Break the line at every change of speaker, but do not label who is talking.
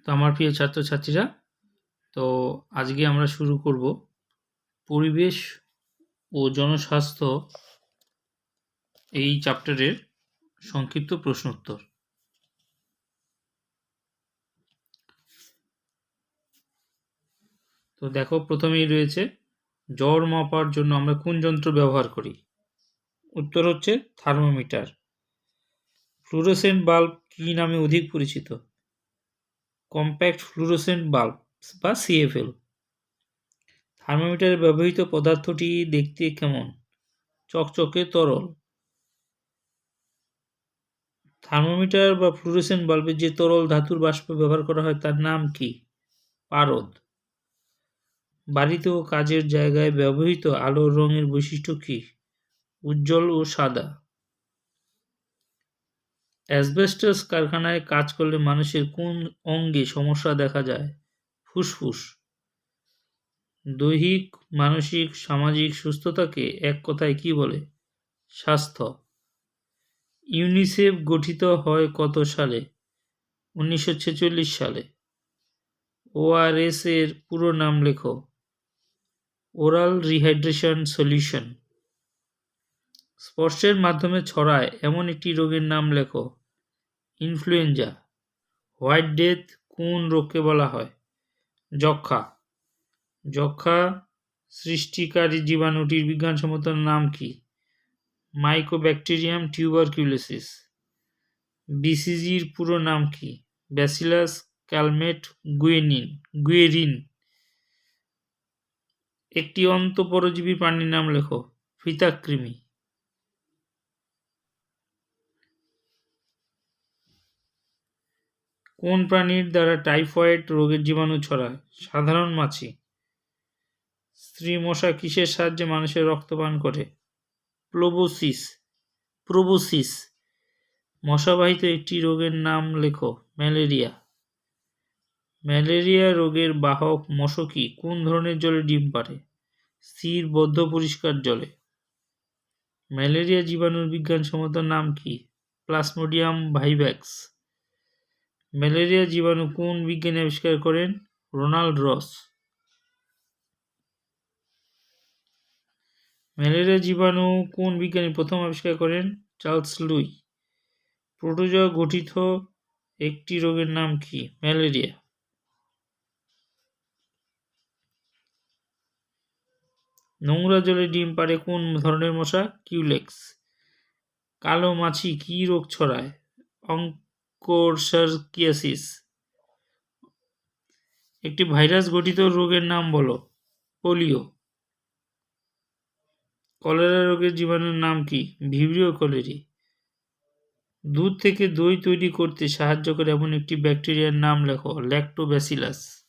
তো আমার প্রিয় ছাত্রছাত্রীরা, তো আজকে আমরা শুরু করব পরিবেশ ও জনস্বাস্থ্য এই চ্যাপ্টারের সংক্ষিপ্ত প্রশ্নোত্তর। তো দেখো, প্রথমেই রয়েছে জ্বর মাপার জন্য আমরা কোন যন্ত্র ব্যবহার করি? উত্তর হচ্ছে থার্মোমিটার। ফ্লুরোসেন্ট বাল্ব কী নামে অধিক পরিচিত? কম্প্যাক্ট ফ্লুরোসেন্ট বাল্ব বা সিএফএল। থার্মোমিটারে ব্যবহৃত পদার্থটি দেখতে কেমন? চকচকে তরল। থার্মোমিটার বা ফ্লুরোসেন্ট বাল্বে যে তরল ধাতুর বাষ্প ব্যবহার করা হয় তার নাম কি? পারদ। বাড়িতে ও কাজের জায়গায় ব্যবহৃত আলোর রঙের বৈশিষ্ট্য কি? উজ্জ্বল ও সাদা। অ্যাসবেস্টস কারখানায় কাজ করলে মানুষের কোন অঙ্গে সমস্যা দেখা যায়? ফুসফুস। দৈহিক, মানসিক, সামাজিক সুস্থতাকে এক কথায় কি বলে? স্বাস্থ্য। ইউনিসেফ গঠিত হয় কত সালে? 1946 সালে। ওআরএস এর পুরো নাম লেখো। Oral rehydration solution. স্পর্শের মাধ্যমে ছড়ায় এমন একটি রোগের নাম লেখো। ইনফ্লুয়েঞ্জা। হোয়াইট ডেথ কোন রোগকে বলা হয়? যক্ষ্মা। যক্ষ্মা সৃষ্টিকারী জীবাণুটির বিজ্ঞানসম্মত নাম কি? Mycobacterium tuberculosis. বিসিজির পুরো নাম কি? Bacillus Calmette Guérin. একটি অন্তঃপরজীবী প্রাণীর নাম লেখো। ফিতাকৃমি। কোন প্রাণীর দ্বারা টাইফয়েড রোগের জীবাণু ছড়ায়? সাধারণ মাছি। স্ত্রী মশা কিসের সাহায্যে মানুষের রক্ত পান করে? প্রোবোসিস। মশাবাহিত একটি রোগের নাম লেখো। ম্যালেরিয়া। ম্যালেরিয়া রোগের বাহক মশকি কোন ধরনের জলে ডিম পাড়ে? স্থির, বদ্ধ, পরিষ্কার জলে। ম্যালেরিয়া জীবাণুর বিজ্ঞানসম্মত নাম কি? Plasmodium vivax. ম্যালেরিয়া জীবাণু কোন বিজ্ঞানী আবিষ্কার করেন? রোনাল্ড রস। ম্যালেরিয়া জীবাণু কোন বিজ্ঞানী প্রথম আবিষ্কার করেন? Charles Luis. প্রোটোজোয়া গঠিত একটি রোগের নাম কি? ম্যালেরিয়া। নোংরা জলে ডিম পাড়ে কোন ধরনের মশা? কিউলেক্স। কালো মাছি কি রোগ ছড়ায়? অঙ্কোসার্কিয়াসিস। একটি ভাইরাস গঠিত রোগের নাম বলো। পোলিও। কলেরা রোগের জীবাণুর নাম কি? Vibrio colliery. দুধ থেকে দই তৈরি করতে সাহায্য করে এমন একটি ব্যাকটেরিয়ার নাম লেখো। ল্যাক্টোব্যাসিলাস।